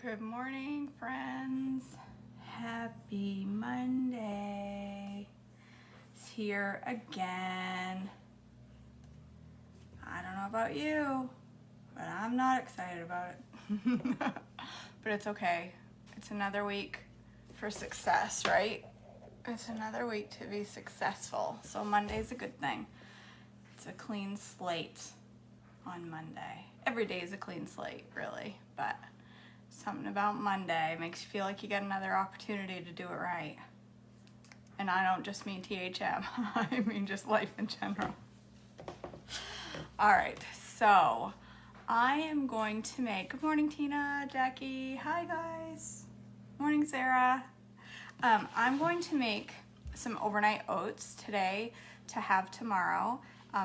Good morning, friends. Happy Monday. It's here again. I don't know about you, but I'm not excited about it. But it's okay. It's another week for success, right? It's another week to be successful. So Monday's a good thing. It's a clean slate on Monday. Every day is a clean slate, really, but something about Monday makes you feel like you get another opportunity to do it right. And I don't just mean THM, I mean just life in general. All right, so I am going to make, good morning Tina, Jackie, hi guys. Morning Sarah. I'm going to make some overnight oats today to have tomorrow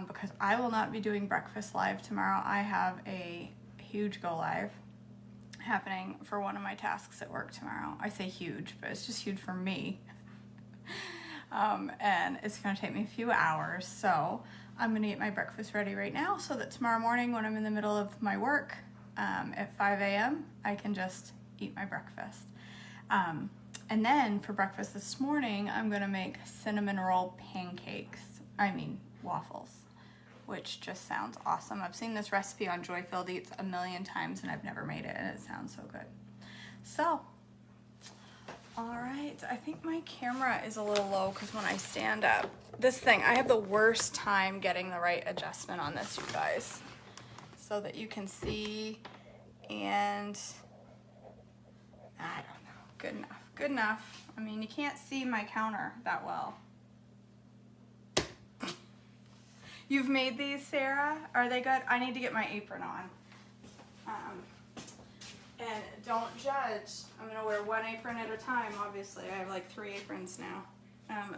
because I will not be doing breakfast live tomorrow. I have a huge go live happening for one of my tasks at work tomorrow. I say huge, but it's just huge for me. And it's gonna take me a few hours. So I'm gonna get my breakfast ready right now so that tomorrow morning when I'm in the middle of my work at 5 a.m., I can just eat my breakfast. And then for breakfast this morning, I'm gonna make cinnamon roll pancakes. Waffles, which just sounds awesome. I've seen this recipe on Joy Filled Eats a million times and I've never made it and it sounds so good. So, all right, I think my camera is a little low because when I stand up, this thing, I have the worst time getting the right adjustment on this, you guys, so that you can see and I don't know, good enough. I mean, you can't see my counter that well. You've made these, Sarah? Are they good? I need to get my apron on. And don't judge. I'm gonna wear one apron at a time, obviously. I have like 3 aprons now.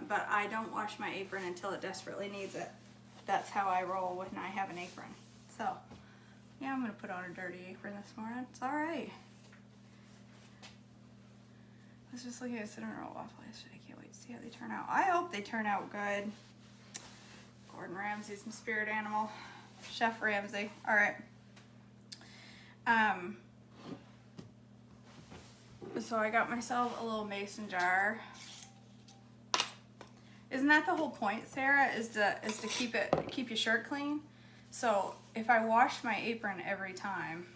But I don't wash my apron until it desperately needs it. That's how I roll when I have an apron. So, yeah, I'm gonna put on a dirty apron this morning. It's all right. I was just looking at cinnamon roll waffle yesterday. I can't wait to see how they turn out. I hope they turn out good. Gordon Ramsay's my spirit animal. Chef Ramsay. All right. So I got myself a little mason jar. Isn't that the whole point, Sarah? Is to keep your shirt clean? So if I washed my apron every time,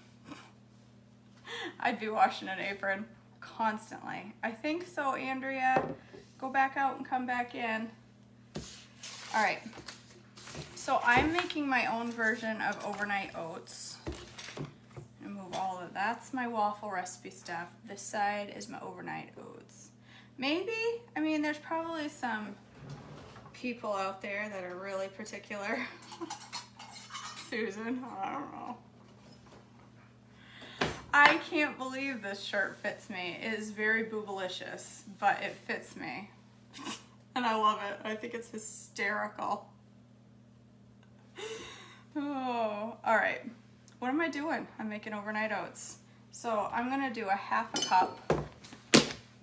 I'd be washing an apron constantly. I think so, Andrea. Go back out and come back in. All right. So I'm making my own version of overnight oats. And move all of that's my waffle recipe stuff. This side is my overnight oats. Maybe, I mean, there's probably some people out there that are really particular. Susan, I don't know. I can't believe this shirt fits me. It is very boobalicious, but it fits me. And I love it. I think it's hysterical. Oh, all right. What am I doing? I'm making overnight oats. So I'm gonna do a half a cup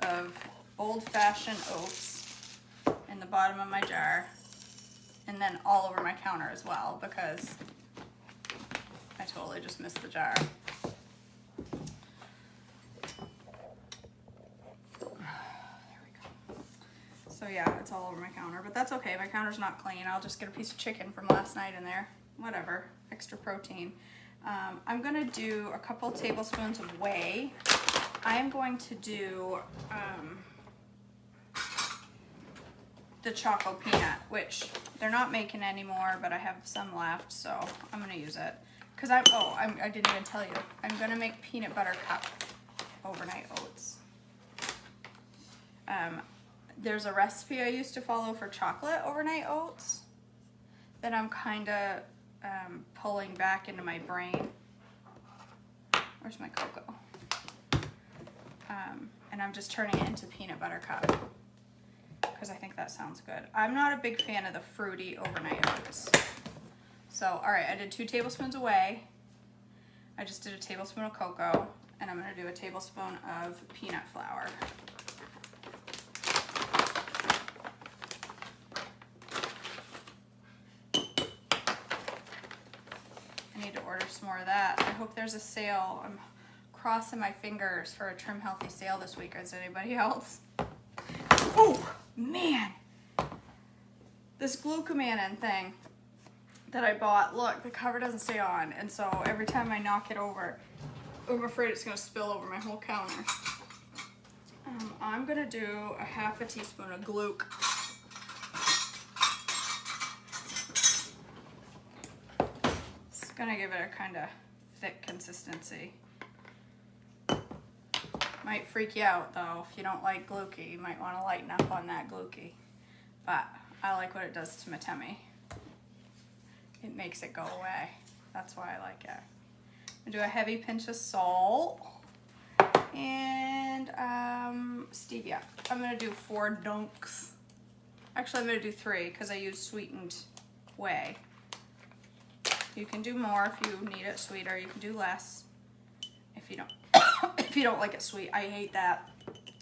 of old-fashioned oats in the bottom of my jar and then all over my counter as well because I totally just missed the jar. There we go. So yeah, it's all over my counter, but that's okay. My counter's not clean. I'll just get a piece of chicken from last night in there. Whatever, extra protein. I'm gonna do a couple tablespoons of whey. I am going to do the choco peanut, which they're not making anymore, but I have some left, so I'm gonna use it. Cause I didn't even tell you. I'm gonna make peanut butter cup overnight oats. There's a recipe I used to follow for chocolate overnight oats that I'm kinda pulling back into my brain. Where's my cocoa? And I'm just turning it into peanut butter cup because I think that sounds good. I'm not a big fan of the fruity overnight oats. So, all right, I did 2 tablespoons of whey. I just did a tablespoon of cocoa, and I'm gonna do a tablespoon of peanut flour. I need to order some more of that. I hope there's a sale. I'm crossing my fingers for a Trim Healthy sale this week. Is anybody else? Oh, man. This glucomannan thing that I bought, look, the cover doesn't stay on. And so every time I knock it over, I'm afraid it's going to spill over my whole counter. I'm going to do a half a teaspoon of Gluc. It's going to give it a kind of thick consistency. Might freak you out though if you don't like Glucky. You might want to lighten up on that Glucky. But I like what it does to my tummy. It makes it go away. That's why I like it. I'm gonna do a heavy pinch of salt and stevia. I'm gonna do 4 dunks. Actually, I'm gonna do 3 because I use sweetened whey. You can do more if you need it sweeter. You can do less if you don't. If you don't like it sweet. I hate that.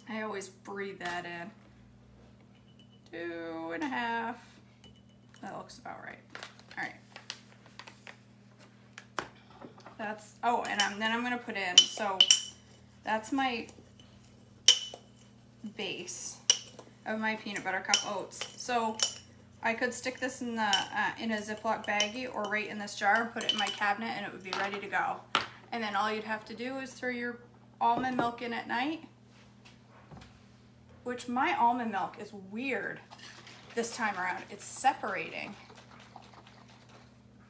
I always breathe that in. 2.5. That looks about right. All right. That's, oh, and then I'm gonna put in, so that's my base of my peanut butter cup oats. So I could stick this in the in a Ziploc baggie or right in this jar and put it in my cabinet and it would be ready to go. And then all you'd have to do is throw your almond milk in at night, which my almond milk is weird this time around. It's separating.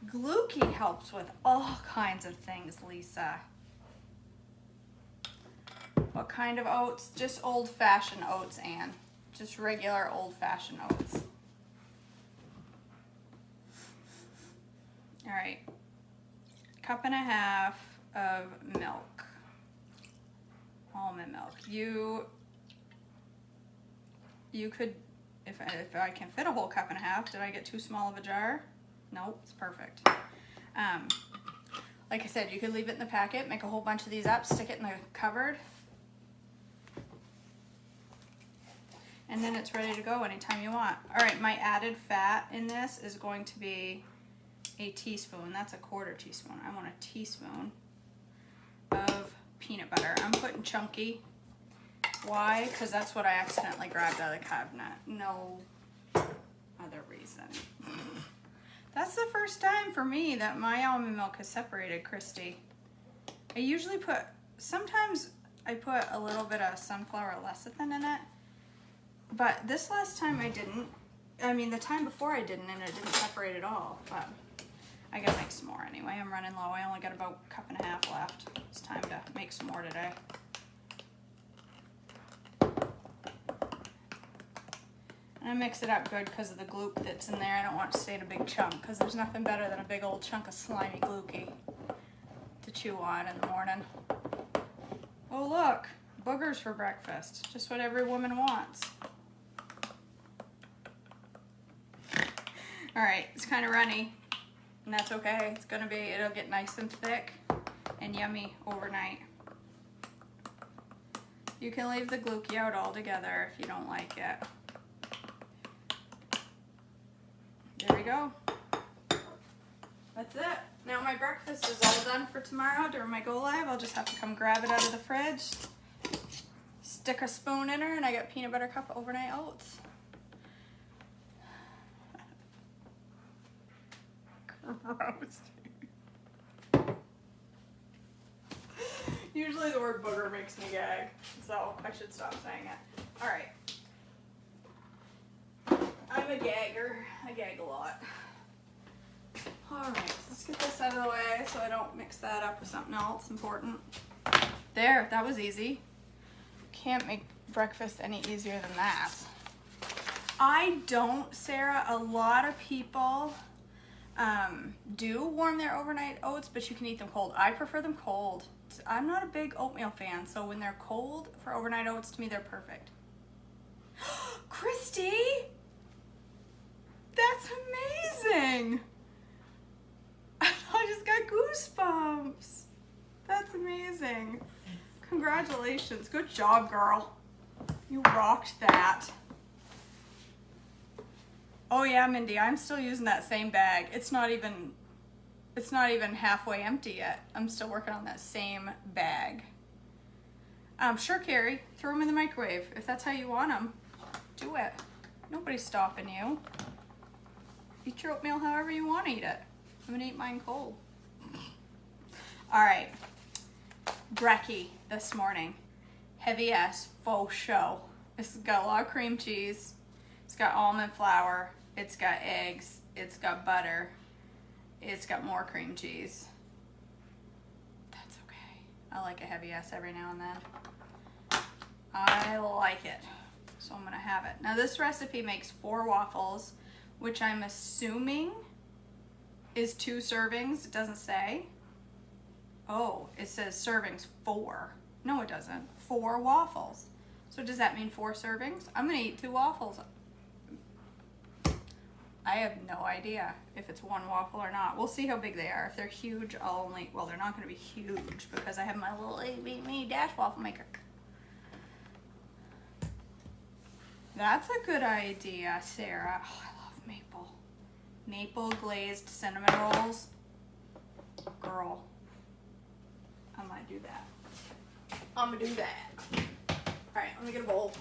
Glucky helps with all kinds of things, Lisa. What kind of oats? Just old-fashioned oats, Anne. Just regular old-fashioned oats. All right. 1.5 cups of milk. Almond milk. You could, if I can fit a whole 1.5 cups, did I get too small of a jar? Nope, it's perfect. Like I said, you could leave it in the packet, make a whole bunch of these up, stick it in the cupboard, and then it's ready to go anytime you want. All right, my added fat in this is going to be a teaspoon. That's a 1/4 teaspoon. I want a teaspoon of peanut butter. I'm putting chunky. Why? Because that's what I accidentally grabbed out of the cabinet. No other reason. That's the first time for me that my almond milk has separated, Christy. I usually put, sometimes I put a little bit of sunflower lecithin in it, but this last time I didn't. I mean, the time before I didn't, and it didn't separate at all, but I gotta make some more anyway. I'm running low. I only got about 1.5 cups left. It's time to make some more today. And I mix it up good because of the Gluc that's in there. I don't want it to stay in a big chunk because there's nothing better than a big old chunk of slimy Glucky to chew on in the morning. Oh look, boogers for breakfast. Just what every woman wants. All right, it's kind of runny, and that's okay. It's gonna be, it'll get nice and thick and yummy overnight. You can leave the Glucky out altogether if you don't like it. There we go. That's it. Now my breakfast is all done for tomorrow during my go live. I'll just have to come grab it out of the fridge, stick a spoon in her, and I got peanut butter cup overnight oats. Gross. Usually the word booger makes me gag, so I should stop saying it. All right. I'm a gagger. I gag a lot. All right, let's get this out of the way so I don't mix that up with something else important. There, that was easy. Can't make breakfast any easier than that. I don't, Sarah. A lot of people do warm their overnight oats, but you can eat them cold. I prefer them cold. I'm not a big oatmeal fan, so when they're cold for overnight oats, to me, they're perfect. Christy! That's amazing! I just got goosebumps. That's amazing. Congratulations. Good job, girl. You rocked that. Oh yeah, Mindy, I'm still using that same bag. It's not even halfway empty yet. I'm still working on that same bag. Sure, Carrie. Throw them in the microwave. If that's how you want them, do it. Nobody's stopping you. Eat your oatmeal however you want to eat it. I'm gonna eat mine cold. All right, brekkie this morning. Heavy S, faux show. This has got a lot of cream cheese. It's got almond flour. It's got eggs. It's got butter. It's got more cream cheese. That's okay. I like a heavy S every now and then. I like it. So I'm gonna have it. Now this recipe makes 4 waffles, which I'm assuming is 2 servings. It doesn't say. Oh, it says servings 4. No, it doesn't. 4 waffles. So does that mean 4 servings? I'm gonna eat 2 waffles. I have no idea if it's 1 waffle or not. We'll see how big they are. If they're huge, I'll only, well, they're not gonna be huge because I have my little A.B.Me dash waffle maker. That's a good idea, Sarah. Oh, I love maple. Maple glazed cinnamon rolls. Girl, I might do that. I'm gonna do that. All right, let me get a bowl.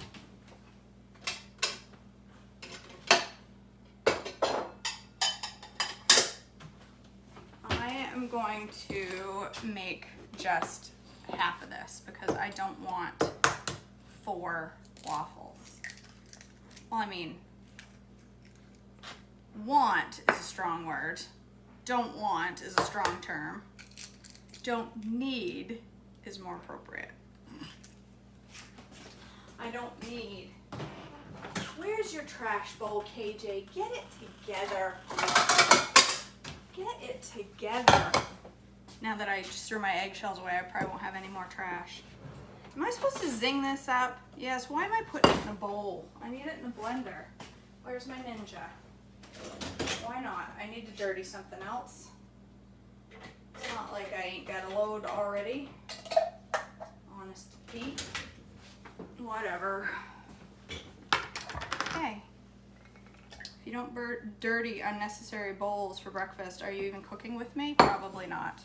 I am going to make just half of this because I don't want 4 waffles. Well, I mean, want is a strong word. Don't want is a strong term. Don't need is more appropriate. I don't need. Where's your trash bowl, KJ? Get it together. Get it together. Now that I just threw my eggshells away, I probably won't have any more trash. Am I supposed to zing this up? Yes, why am I putting it in a bowl? I need it in a blender. Where's my Ninja? Why not? I need to dirty something else. It's not like I ain't got a load already. Honest to Pete. Whatever. Hey. If you don't dirty unnecessary bowls for breakfast, are you even cooking with me? Probably not.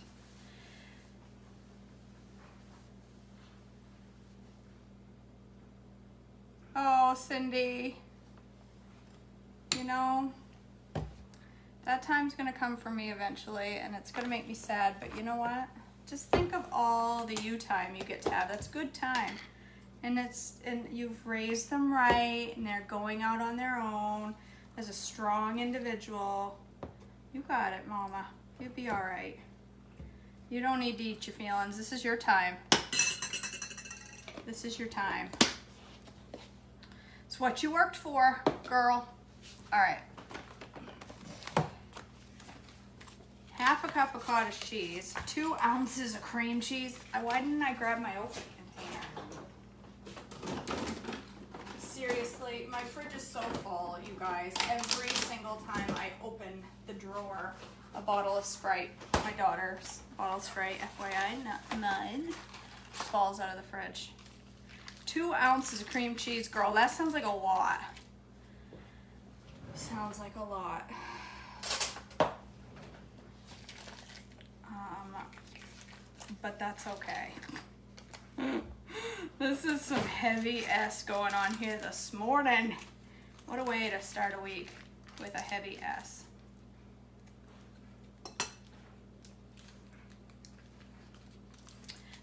Oh, Cindy. You know, that time's gonna come for me eventually, and it's gonna make me sad, but you know what? Just think of all the you time you get to have. That's good time. And you've raised them right, and they're going out on their own as a strong individual. You got it, Mama. You'll be all right. You don't need to eat your feelings. This is your time. This is your time. It's what you worked for, girl. All right. Half a cup of cottage cheese, 2 ounces of cream cheese. Why didn't I grab my open container? Seriously, my fridge is so full, you guys. Every single time I open the drawer, a bottle of Sprite, my daughter's bottle of Sprite, FYI, not mine, falls out of the fridge. 2 ounces of cream cheese, girl, that sounds like a lot. Sounds like a lot. But that's okay. This is some heavy S going on here this morning. What a way to start a week with a heavy S.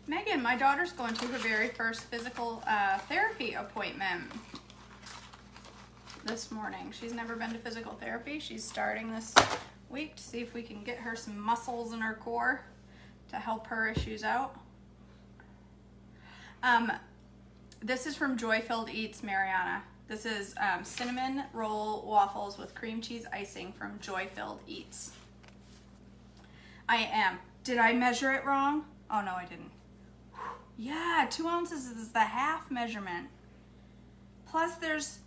Megan, my daughter's going to her very first physical therapy appointment this morning. She's never been to physical therapy. She's starting this week to see if we can get her some muscles in her core to help her issues out. This is from Joy Filled Eats, Mariana. This is cinnamon roll waffles with cream cheese icing from Joy Filled Eats. I am. Did I measure it wrong? Oh no, I didn't. Yeah, 2 ounces is the half measurement. Plus there's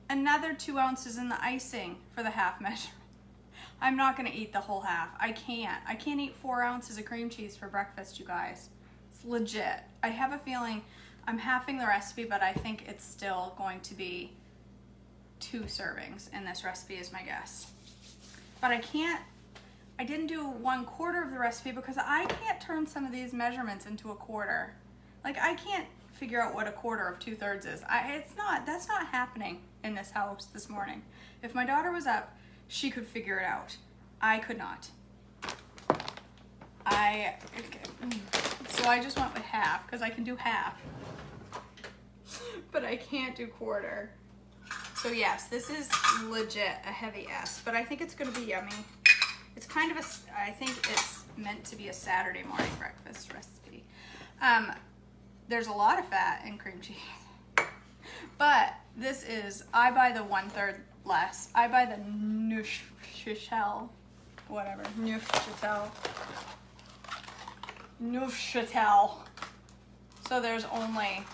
another 2 ounces in the icing for the half measurement. I'm not gonna eat the whole half. I can't eat 4 ounces of cream cheese for breakfast, you guys. It's legit. I have a feeling I'm halving the recipe, but I think it's still going to be 2 servings, and this recipe is my guess. But I didn't do 1/4 of the recipe because I can't turn some of these measurements into a quarter. Like, I can't figure out what 1/4 of 2/3 is. That's not happening in this house this morning. If my daughter was up, she could figure it out. I could not. So I just went with half, because I can do half. But I can't do 1/4. So yes, this is legit a heavy S, but I think it's gonna be yummy. It's kind of I think it's meant to be a Saturday morning breakfast recipe. There's a lot of fat in cream cheese. But this is, I buy the 1/3 less. I buy the Neuchâtel, whatever, Neuchâtel. So there's only,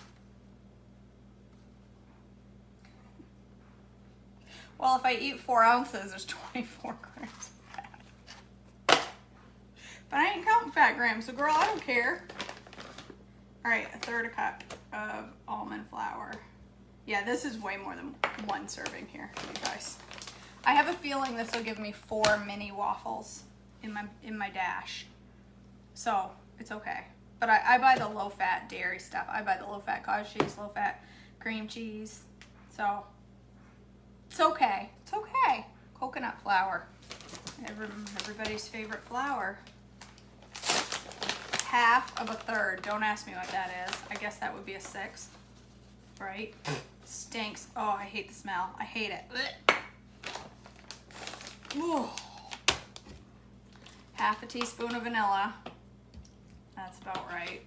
well, if I eat 4 ounces, there's 24 grams of fat. But I ain't counting fat grams, so girl, I don't care. All right, 1/3 cup of almond flour. Yeah, this is way more than 1 serving here, you guys. I have a feeling this will give me 4 mini waffles in my dash. So it's okay. But I buy the low-fat dairy stuff. I buy the low-fat cottage cheese, low-fat cream cheese. So it's okay. It's okay. Coconut flour. Everybody's favorite flour. 1/2 of 1/3. Don't ask me what that is. I guess that would be a 1/6, right? Stinks. Oh, I hate the smell. I hate it. Ooh. 1/2 teaspoon of vanilla. That's about right.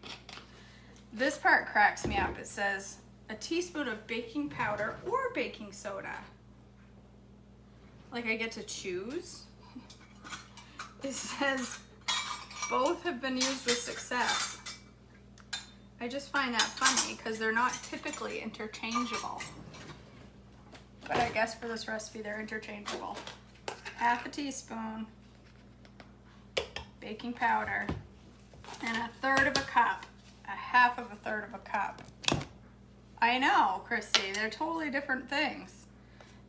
This part cracks me up. It says a teaspoon of baking powder or baking soda. Like I get to choose. It says both have been used with success. I just find that funny because they're not typically interchangeable. But I guess for this recipe, they're interchangeable. 1/2 teaspoon baking powder and 1/3 of a cup, 1/2 of 1/3 of a cup. I know, Christy, they're totally different things.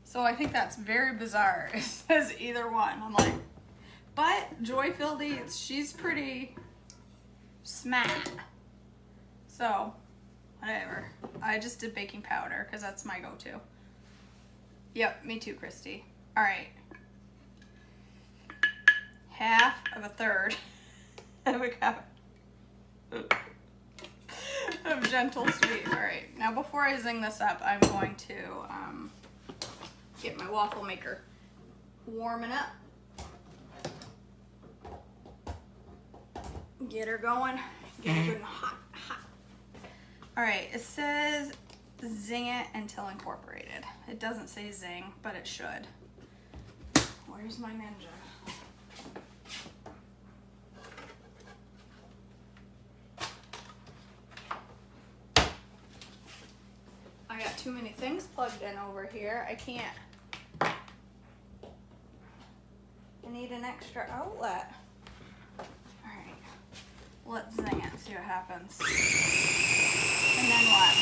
So I think that's very bizarre. It says either one. I'm like, but Joy-Filled Eats, she's pretty smack. So, whatever. I just did baking powder because that's my go-to. Yep, me too, Christy. All right. 1/2 of 1/3 of a cup of gentle sweet. All right. Now, before I zing this up, I'm going to get my waffle maker warming up. Get her going. Get her good and hot. All right, it says zing it until incorporated. It doesn't say zing, but it should. Where's my ninja? I got too many things plugged in over here. I can't. I need an extra outlet. All right, let's zing it, see what happens. And then what?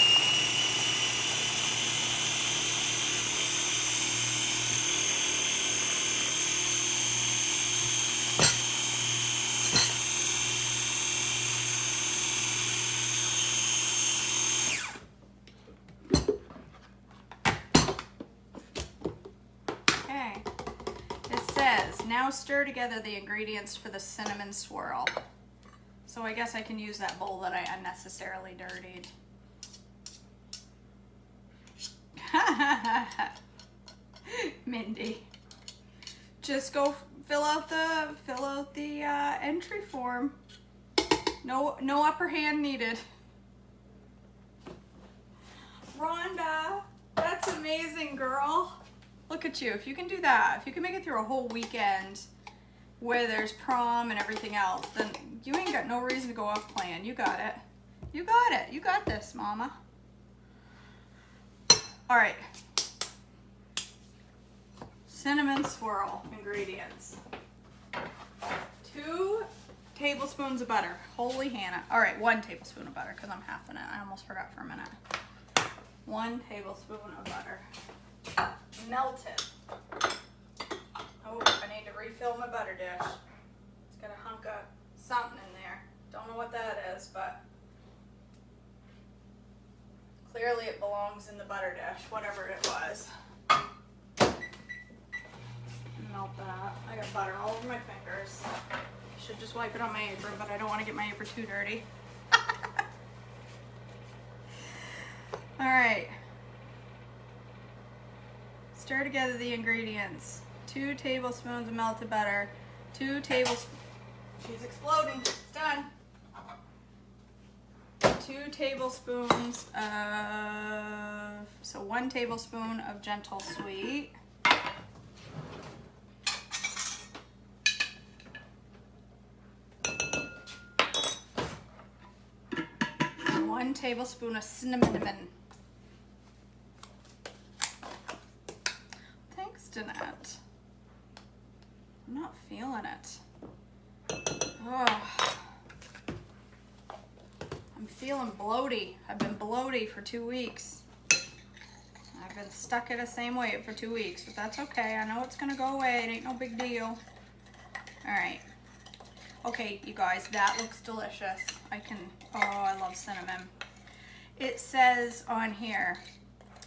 Okay. It says, now stir together the ingredients for the cinnamon swirl. So I guess I can use that bowl that I unnecessarily dirtied. Mindy, just go fill out the entry form. No upper hand needed. Rhonda, that's amazing, girl. Look at you. If you can do that, if you can make it through a whole weekend where there's prom and everything else, then you ain't got no reason to go off plan. You got it. You got it. You got this, mama. All right. Cinnamon swirl ingredients. 2 tablespoons of butter. Holy Hannah. All right, 1 tablespoon of butter because I'm halving it. I almost forgot for a minute. 1 tablespoon of butter. Melted. Oh, I need to refill my butter dish. It's got a hunk of something in there. Don't know what that is, but Clearly it belongs in the butter dish, whatever it was. Melt that. I got butter all over my fingers. Should just wipe it on my apron, but I don't want to get my apron too dirty. All right. Stir together the ingredients. 2 tablespoons of melted butter. 2 tablespoons. She's exploding. It's done. 2 tablespoons of, so 1 tablespoon of gentle sweet. 1 tablespoon of cinnamon. Thanks, Danette. I'm not feeling it. Oh. I'm feeling bloaty. I've been bloaty for 2 weeks. I've been stuck at the same weight for 2 weeks, but that's okay. I know it's gonna go away. It ain't no big deal. All right. Okay, you guys, that looks delicious. Oh, I love cinnamon. It says on here,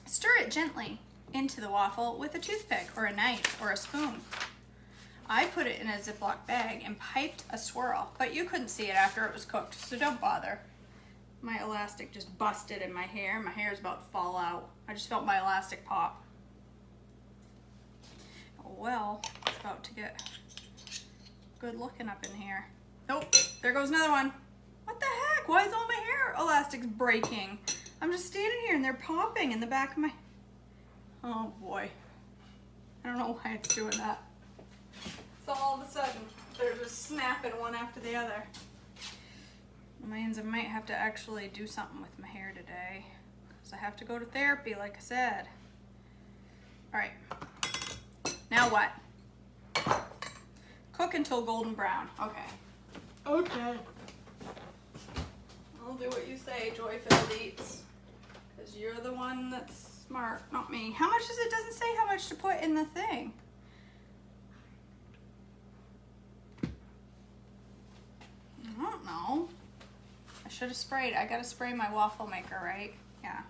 stir it gently into the waffle with a toothpick or a knife or a spoon. I put it in a Ziploc bag and piped a swirl, but you couldn't see it after it was cooked, so don't bother. My elastic just busted in my hair. My hair is about to fall out. I just felt my elastic pop. Well, it's about to get good looking up in here. Nope, there goes another one. What the heck? Why is all my hair elastics breaking? I'm just standing here and they're popping in the back of my... Oh boy. I don't know why it's doing that. So all of a sudden, they're just snapping one after the other. That means I might have to actually do something with my hair today, because I have to go to therapy, like I said. All right. Now what? Cook until golden brown. Okay. Okay. I'll do what you say, Joy-Filled Eats, because you're the one that's smart, not me. How much is it? Doesn't say how much to put in the thing. I don't know. I should have sprayed. I gotta spray my waffle maker, right? Yeah.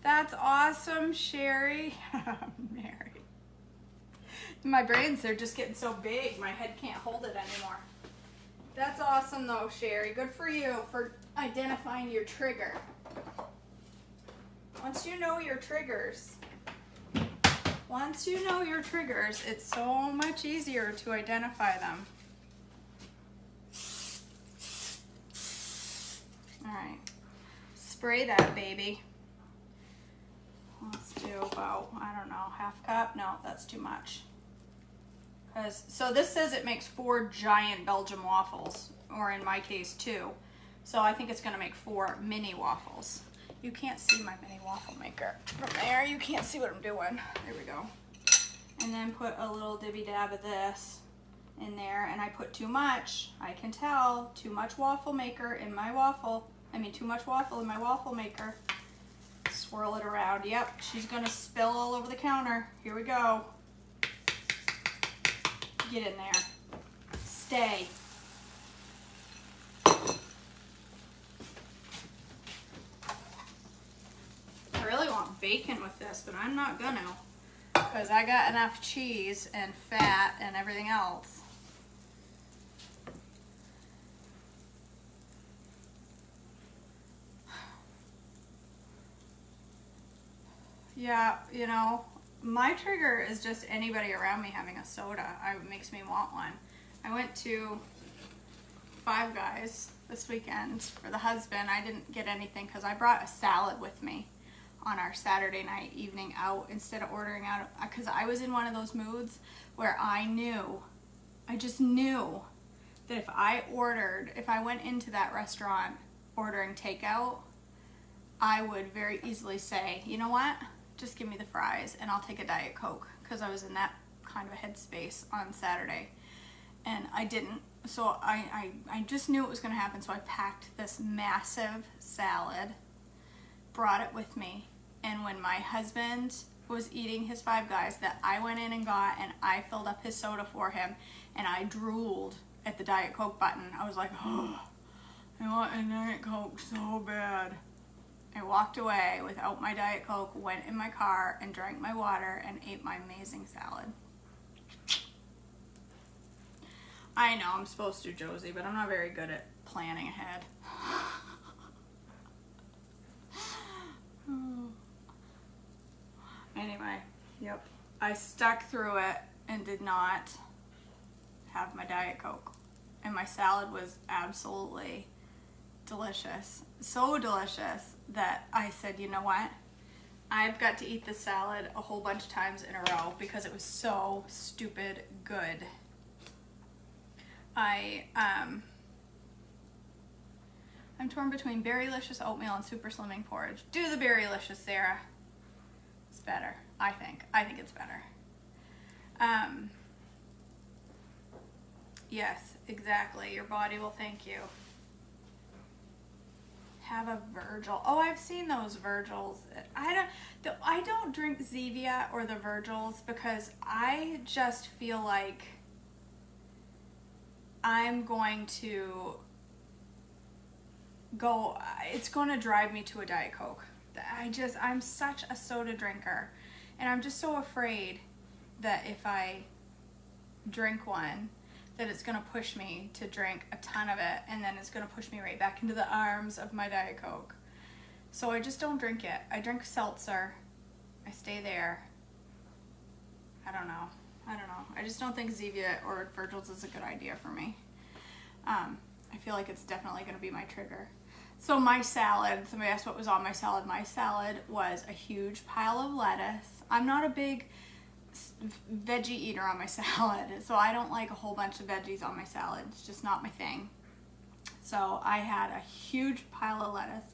That's awesome, Sherry. Mary. My brains, they're just getting so big, my head can't hold it anymore. That's awesome though, Sherry. Good for you for identifying your trigger. Once you know your triggers, it's so much easier to identify them. All right, spray that baby. Let's do about, I don't know, half cup? No, that's too much. So this says it makes 4 giant Belgian waffles, or in my case 2. So I think it's gonna make 4 mini waffles. You can't see my mini waffle maker from there. You can't see what I'm doing. There we go. And then put a little dibby dab of this in there, and I put too much. I can tell, too much waffle maker in my waffle. Too much waffle in my waffle maker. Swirl it around. Yep, she's gonna spill all over the counter. Here we go. Get in there. Stay. I really want bacon with this, but I'm not gonna, because I got enough cheese and fat and everything else. Yeah, you know, my trigger is just anybody around me having a soda. It makes me want one. I went to Five Guys this weekend for the husband. I didn't get anything because I brought a salad with me on our Saturday night evening out instead of ordering out, because I was in one of those moods where I just knew that if I went into that restaurant ordering takeout, I would very easily say, you know what? Just give me the fries and I'll take a Diet Coke, because I was in that kind of a headspace on Saturday and I didn't. So I just knew it was going to happen. So I packed this massive salad, brought it with me, and when my husband was eating his Five Guys that I went in and got, and I filled up his soda for him, and I drooled at the Diet Coke button. I was like, oh, I want a Diet Coke so bad. I walked away without my Diet Coke, went in my car and drank my water and ate my amazing salad. I know I'm supposed to, Josie, but I'm not very good at planning ahead. Anyway, yep. I stuck through it and did not have my Diet Coke. And my salad was absolutely delicious. So delicious that I said, you know what? I've got to eat this salad a whole bunch of times in a row because it was so stupid good. I'm torn between Berrylicious oatmeal and super slimming porridge. Do the Berrylicious, Sarah. It's better, I think. I think it's better. Yes, exactly. Your body will thank you. Have a Virgil. Oh, I've seen those Virgils. I don't drink Zevia or the Virgils because I just feel like I'm going to go, it's going to drive me to a Diet Coke. I'm such a soda drinker, and I'm just so afraid that if I drink one, that it's going to push me to drink a ton of it, and then it's going to push me right back into the arms of my Diet Coke. So I just don't drink it. I drink seltzer. I stay there. I don't know. I just don't think Zevia or Virgil's is a good idea for me. I feel like it's definitely going to be my trigger. So my salad, somebody asked what was on my salad. My salad was a huge pile of lettuce. I'm not a big veggie eater on my salad, so I don't like a whole bunch of veggies on my salad. It's just not my thing. So I had a huge pile of lettuce,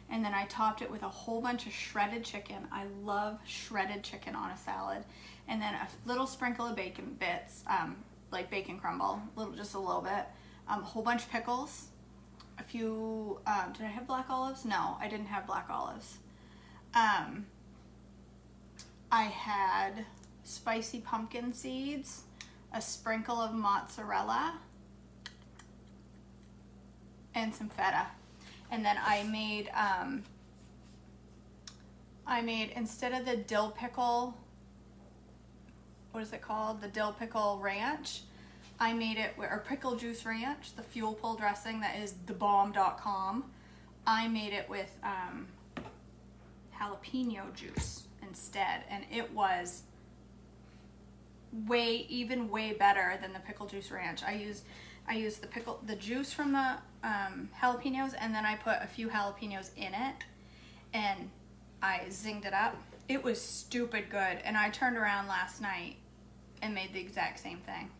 and then I topped it with a whole bunch of shredded chicken. I love shredded chicken on a salad. And then a little sprinkle of bacon bits, like bacon crumble, just a little bit. A whole bunch of pickles. A few, did I have black olives? No, I didn't have black olives. I had spicy pumpkin seeds, a sprinkle of mozzarella, and some feta. And then I made, instead of the dill pickle, what is it called? The dill pickle ranch. I made it, or pickle juice ranch, the fuel pull dressing that is thebomb.com. I made it with jalapeno juice instead, and it was way better than the pickle juice ranch. I used the juice from the jalapenos, and then I put a few jalapenos in it, and I zinged it up. It was stupid good, and I turned around last night and made the exact same thing.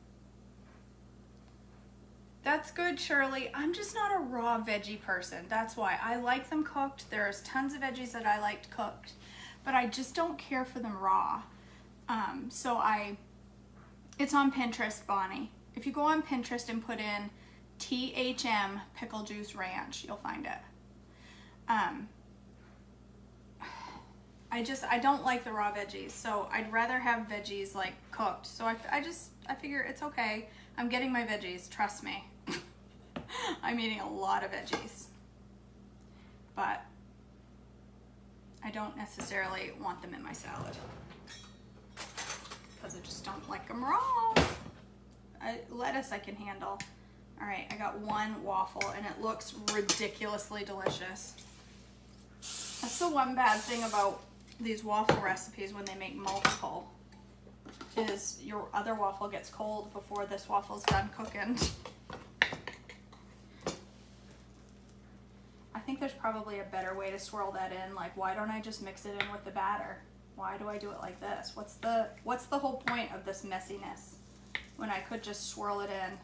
That's good, Shirley. I'm just not a raw veggie person. That's why. I like them cooked. There's tons of veggies that I liked cooked, but I just don't care for them raw. It's on Pinterest, Bonnie. If you go on Pinterest and put in THM pickle juice ranch, you'll find it. I don't like the raw veggies, so I'd rather have veggies like cooked. So I figure it's okay. I'm getting my veggies, trust me. I'm eating a lot of veggies, but I don't necessarily want them in my salad because I just don't like them raw. Lettuce I can handle. All right, I got one waffle and it looks ridiculously delicious. That's the one bad thing about these waffle recipes when they make multiple, is your other waffle gets cold before this waffle's done cooking. I think there's probably a better way to swirl that in. Like, why don't I just mix it in with the batter? Why do I do it like this? What's the whole point of this messiness when I could just swirl it in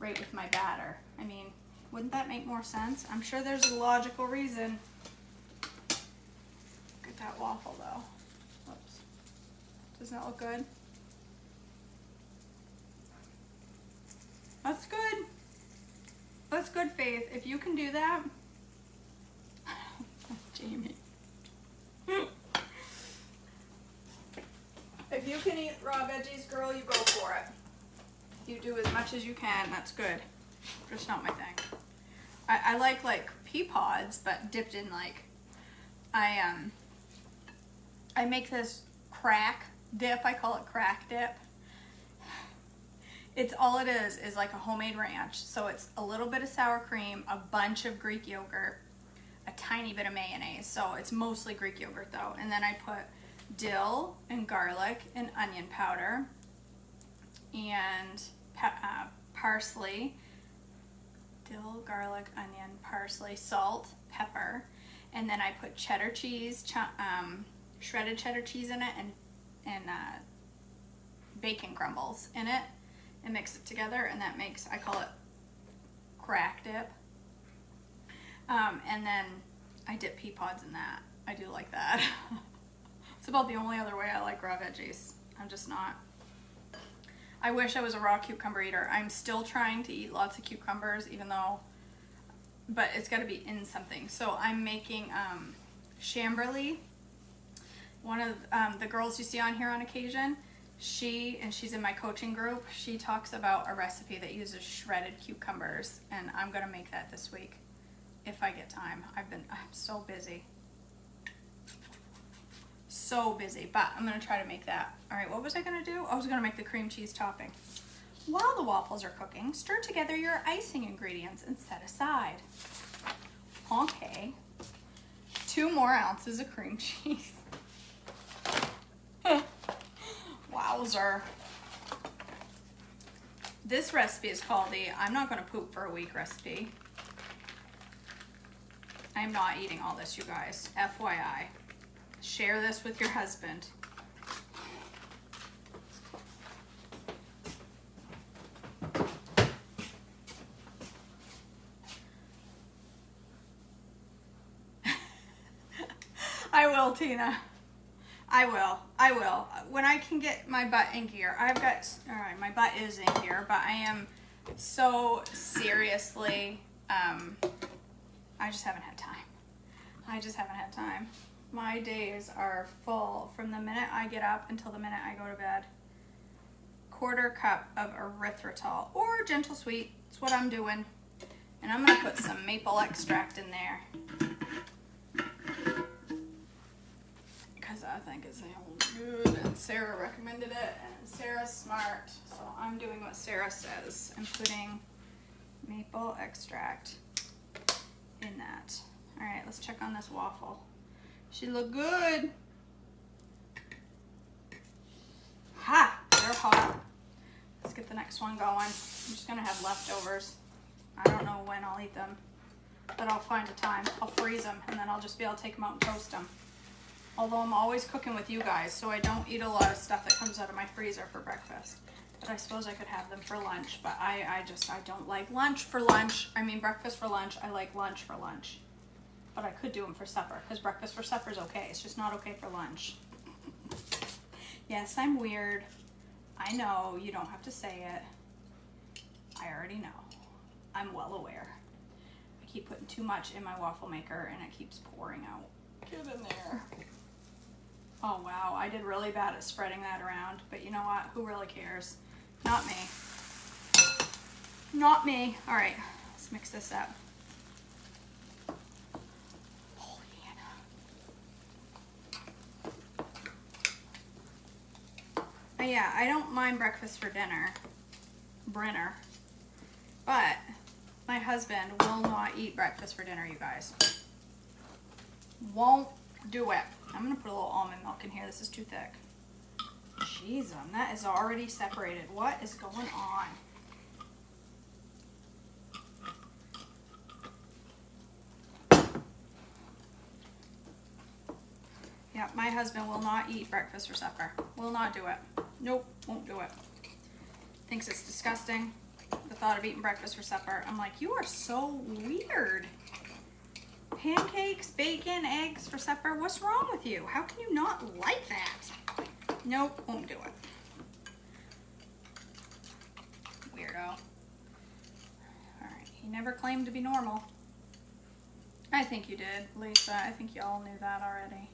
right with my batter? I mean, wouldn't that make more sense? I'm sure there's a logical reason. Look at that waffle though. Whoops. Doesn't that look good? That's good. That's good, Faith. If you can do that, Jamie. If you can eat raw veggies, girl, you go for it. You do as much as you can. That's good. Just not my thing. I like pea pods, but dipped in I make this crack dip. I call it crack dip. It's all it is like a homemade ranch. So it's a little bit of sour cream, a bunch of Greek yogurt, a tiny bit of mayonnaise. So it's mostly Greek yogurt though. And then I put dill and garlic and onion powder and parsley. Dill, garlic, onion, parsley, salt, pepper. And then I put cheddar cheese, shredded cheddar cheese in it, and bacon crumbles in it, and mix it together, and that makes, I call it crack dip. And then I dip pea pods in that. I do like that. It's about the only other way I like raw veggies. I'm just not. I wish I was a raw cucumber eater. I'm still trying to eat lots of cucumbers, even though, but it's got to be in something. So I'm making Chamberlain. One of the girls you see on here on occasion, she's in my coaching group. She talks about a recipe that uses shredded cucumbers, and I'm gonna make that this week if I get time. I'm so busy. So busy, but I'm gonna try to make that. All right, what was I gonna do? I was gonna make the cream cheese topping. While the waffles are cooking, stir together your icing ingredients and set aside. Okay, 2 more ounces of cream cheese. Wowzer. This recipe is called the I'm not gonna poop for a week recipe. I'm not eating all this, you guys, FYI. Share this with your husband. I will, Tina. I will. When I can get my butt in gear. All right, my butt is in gear, but I am so seriously, I just haven't had time. My days are full from the minute I get up until the minute I go to bed. 1/4 cup of erythritol or gentle sweet. That's what I'm doing. And I'm gonna put some maple extract in there, because I think it's good, and Sarah recommended it, and Sarah's smart, so I'm doing what Sarah says. I'm putting maple extract in that. All right, let's check on this waffle. She look good. Ha, they're hot. Let's get the next one going. I'm just gonna have leftovers. I don't know when I'll eat them, but I'll find a time. I'll freeze them, and then I'll just be able to take them out and toast them. Although I'm always cooking with you guys, so I don't eat a lot of stuff that comes out of my freezer for breakfast. But I suppose I could have them for lunch, but I don't like lunch for lunch. I mean breakfast for lunch. I like lunch for lunch. But I could do them for supper, because breakfast for supper is okay. It's just not okay for lunch. Yes, I'm weird. I know, you don't have to say it. I already know. I'm well aware. I keep putting too much in my waffle maker and it keeps pouring out. Get in there. Oh wow, I did really bad at spreading that around, but you know what? Who really cares? Not me. Not me. All right, let's mix this up. But yeah, I don't mind breakfast for dinner, but my husband will not eat breakfast for dinner, you guys. Won't do it. I'm gonna put a little almond milk in here. This is too thick. Jeez, that is already separated. What is going on? Yeah, my husband will not eat breakfast for supper. Will not do it. Nope, won't do it. Thinks it's disgusting, the thought of eating breakfast for supper. I'm like, you are so weird. Pancakes, bacon, eggs for supper. What's wrong with you? How can you not like that? Nope, won't do it. Weirdo. All right, he never claimed to be normal. I think you did, Lisa. I think y'all knew that already.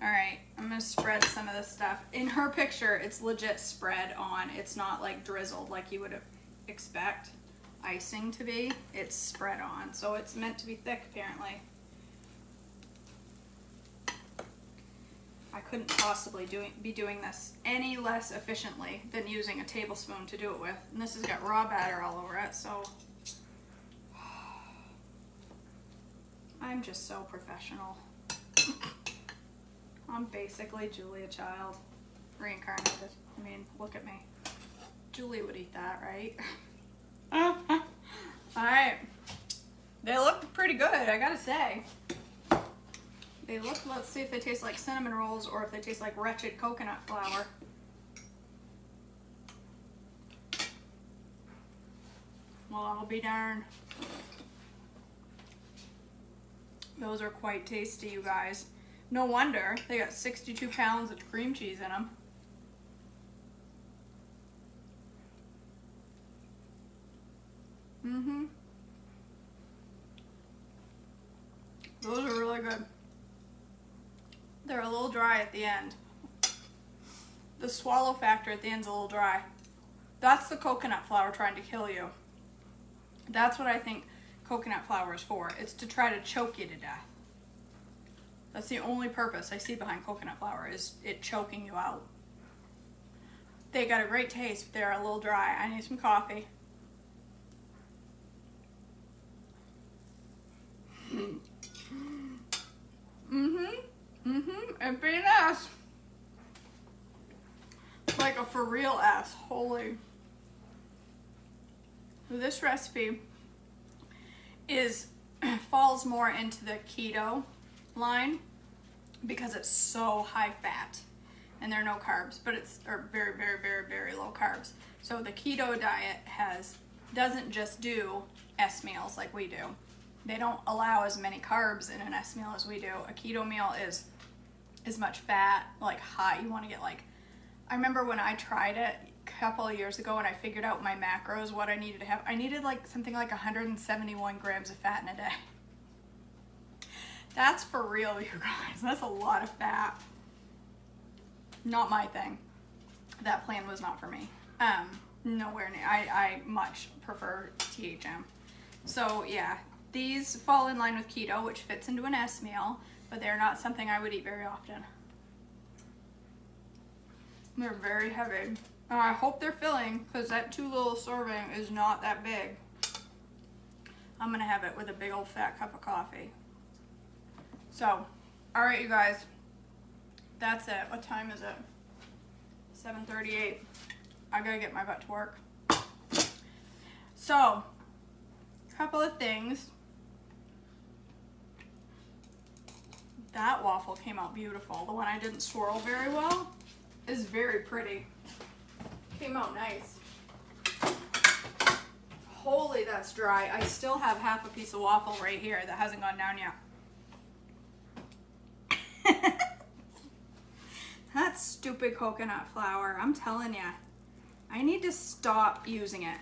All right, I'm gonna spread some of this stuff. In her picture, it's legit spread on. It's not like drizzled like you would expect icing to be. It's spread on, so it's meant to be thick apparently. I couldn't possibly be doing this any less efficiently than using a tablespoon to do it with. And this has got raw batter all over it, so I'm just so professional. I'm basically Julia Child, reincarnated. I mean, look at me. Julie would eat that, right? All right. They look pretty good, I gotta say. They look, let's see if they taste like cinnamon rolls or if they taste like wretched coconut flour. Well, I'll be darned. Those are quite tasty, you guys. No wonder they got 62 pounds of cream cheese in them. Those are really good. They're a little dry at the end. The swallow factor at the end's a little dry. That's the coconut flour trying to kill you. That's what I think coconut flour is for. It's to try to choke you to death. That's the only purpose I see behind coconut flour, is it choking you out. They got a great taste, but they're a little dry. I need some coffee. And being ass. Like a for real ass. Holy. This recipe falls more into the keto line because it's so high fat and there are no carbs, but it's very, very, very, very low carbs. So the keto diet doesn't just do S meals like we do. They don't allow as many carbs in an S meal as we do. A keto meal is as much fat, like high. You want to get like, I remember when I tried it a couple of years ago and I figured out my macros, what I needed to have. I needed like something like 171 grams of fat in a day. That's for real, you guys. That's a lot of fat. Not my thing. That plan was not for me. Nowhere near. I much prefer THM. So yeah, these fall in line with keto, which fits into an S meal, but they're not something I would eat very often. They're very heavy. I hope they're filling, because that 2 little serving is not that big. I'm gonna have it with a big old fat cup of coffee. So, all right, you guys, that's it. What time is it? 7:38. I gotta get my butt to work. So, a couple of things. That waffle came out beautiful. The one I didn't swirl very well is very pretty. Came out nice. Holy, that's dry. I still have half a piece of waffle right here that hasn't gone down yet. That stupid coconut flour, I'm telling you. I need to stop using it.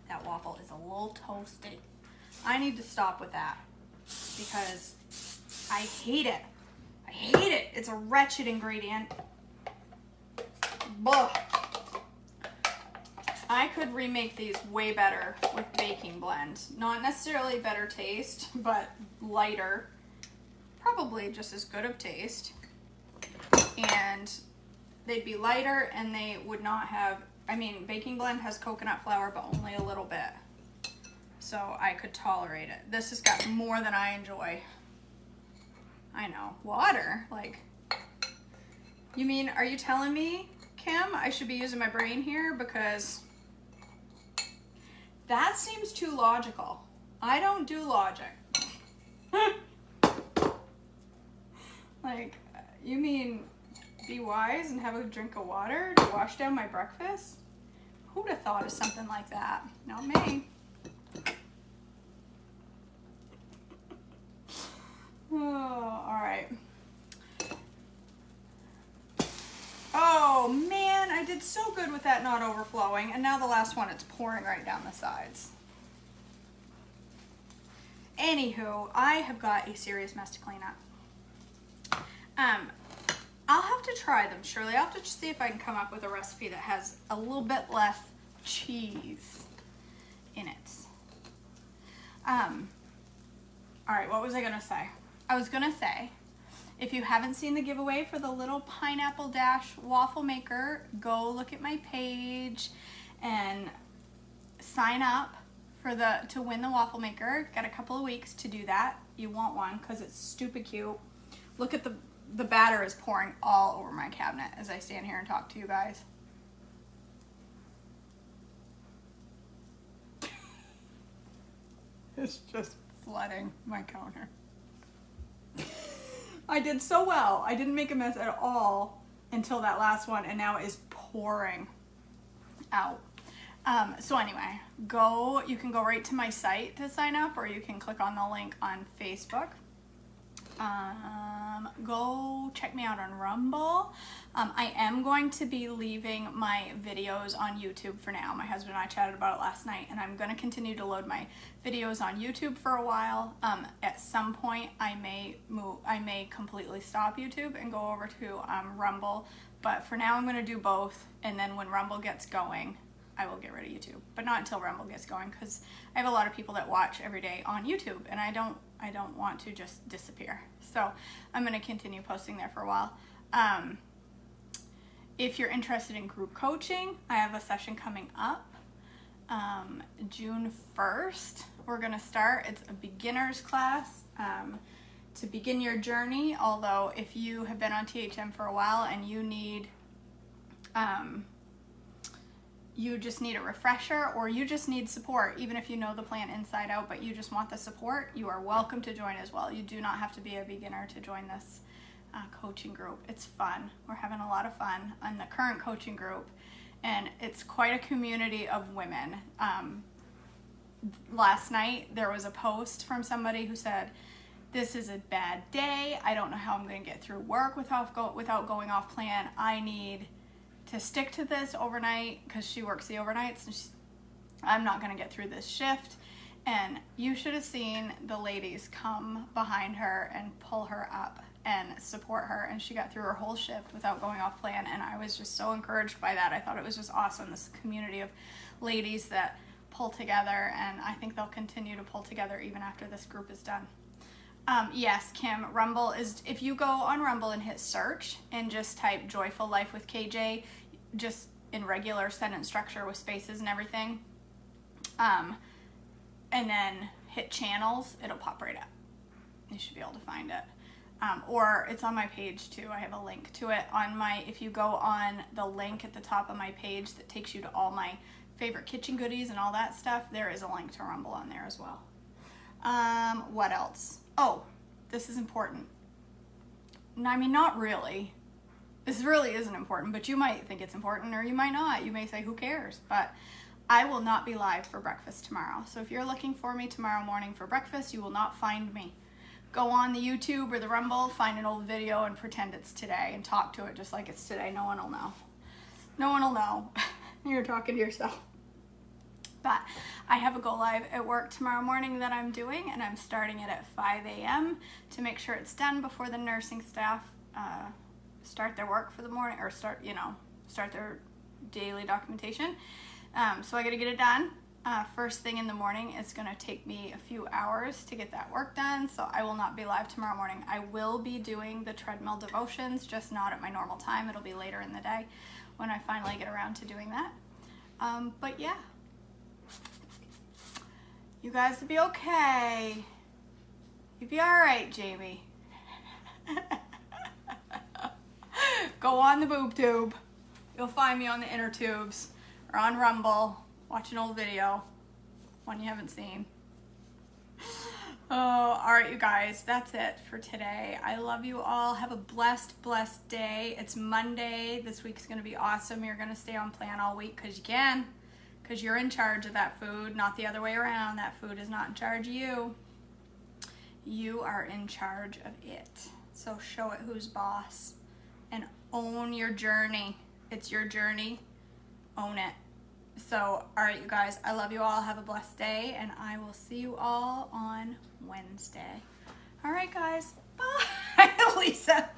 That waffle is a little toasty. I need to stop with that because I hate it. I hate it. It's a wretched ingredient. Blah. I could remake these way better with baking blend. Not necessarily better taste, but lighter. Probably just as good of taste. And they'd be lighter and they would not have, I mean, baking blend has coconut flour, but only a little bit. So I could tolerate it. This has got more than I enjoy. I know. Water? Like, you mean, are you telling me, Kim, I should be using my brain here? Because that seems too logical. I don't do logic. Like, you mean be wise and have a drink of water to wash down my breakfast? Who'd have thought of something like that? Not me. Oh, all right. Oh man, I did so good with that not overflowing, and now the last one, it's pouring right down the sides. Anywho, I have got a serious mess to clean up. I'll have to try them, Shirley. I'll have to see if I can come up with a recipe that has a little bit less cheese in it. All right, what was I gonna say? I was gonna say, if you haven't seen the giveaway for the little pineapple dash waffle maker, go look at my page and sign up for to win the waffle maker. Got a couple of weeks to do that. You want one because it's stupid cute. Look at the batter is pouring all over my cabinet as I stand here and talk to you guys. It's just flooding my counter. I did so well. I didn't make a mess at all until that last one, and now it is pouring out. So anyway, you can go right to my site to sign up, or you can click on the link on Facebook. Go check me out on Rumble. I am going to be leaving my videos on YouTube for now. My husband and I chatted about it last night, and I'm going to continue to load my videos on YouTube for a while. At some point, I may completely stop YouTube and go over to Rumble, but for now I'm going to do both, and then when Rumble gets going, I will get rid of YouTube, but not until Rumble gets going, because I have a lot of people that watch every day on YouTube, and I don't want to just disappear. So I'm going to continue posting there for a while. If you're interested in group coaching, I have a session coming up June 1st. We're going to start. It's a beginner's class to begin your journey, although if you have been on THM for a while and you need you just need a refresher, or you just need support, even if you know the plan inside out, but you just want the support, you are welcome to join as well. You do not have to be a beginner to join this coaching group. It's fun. We're having a lot of fun on the current coaching group, and it's quite a community of women. Last night there was a post from somebody who said, "This is a bad day. I don't know how I'm going to get through work without going off plan. I need to stick to this overnight," because she works the overnights, and I'm not going to get through this shift. And you should have seen the ladies come behind her and pull her up and support her, and she got through her whole shift without going off plan, and I was just so encouraged by that. I thought it was just awesome, this community of ladies that pull together, and I think they'll continue to pull together even after this group is done. Yes, Kim, Rumble is, if you go on Rumble and hit search and just type Joyful Life with KJ, just in regular sentence structure with spaces and everything, and then hit channels, it'll pop right up. You should be able to find it. Or it's on my page too. I have a link to it on if you go on the link at the top of my page that takes you to all my favorite kitchen goodies and all that stuff, there is a link to Rumble on there as well. What else? Oh, this is important. I mean, not really. This really isn't important, but you might think it's important, or you might not. You may say, who cares? But I will not be live for breakfast tomorrow. So if you're looking for me tomorrow morning for breakfast, you will not find me. Go on the YouTube or the Rumble, find an old video and pretend it's today and talk to it just like it's today. No one will know. No one will know. You're talking to yourself. But I have a go live at work tomorrow morning that I'm doing, and I'm starting it at 5 a.m. to make sure it's done before the nursing staff start their work for the morning, or start their daily documentation. So I got to get it done first thing in the morning. It's going to take me a few hours to get that work done, so I will not be live tomorrow morning. I will be doing the treadmill devotions, just not at my normal time. It'll be later in the day when I finally get around to doing that. But yeah. You guys will be okay. You'll be all right, Jamie. Go on the boob tube. You'll find me on the inner tubes or on Rumble. Watch an old video, one you haven't seen. Oh, all right, you guys, that's it for today. I love you all. Have a blessed, blessed day. It's Monday. This week's going to be awesome. You're going to stay on plan all week because you can. Because you're in charge of that food, not the other way around. That food is not in charge of you. You are in charge of it. So show it who's boss and own your journey. It's your journey. Own it. So, all right, you guys, I love you all. Have a blessed day, and I will see you all on Wednesday. All right, guys. Bye, Lisa.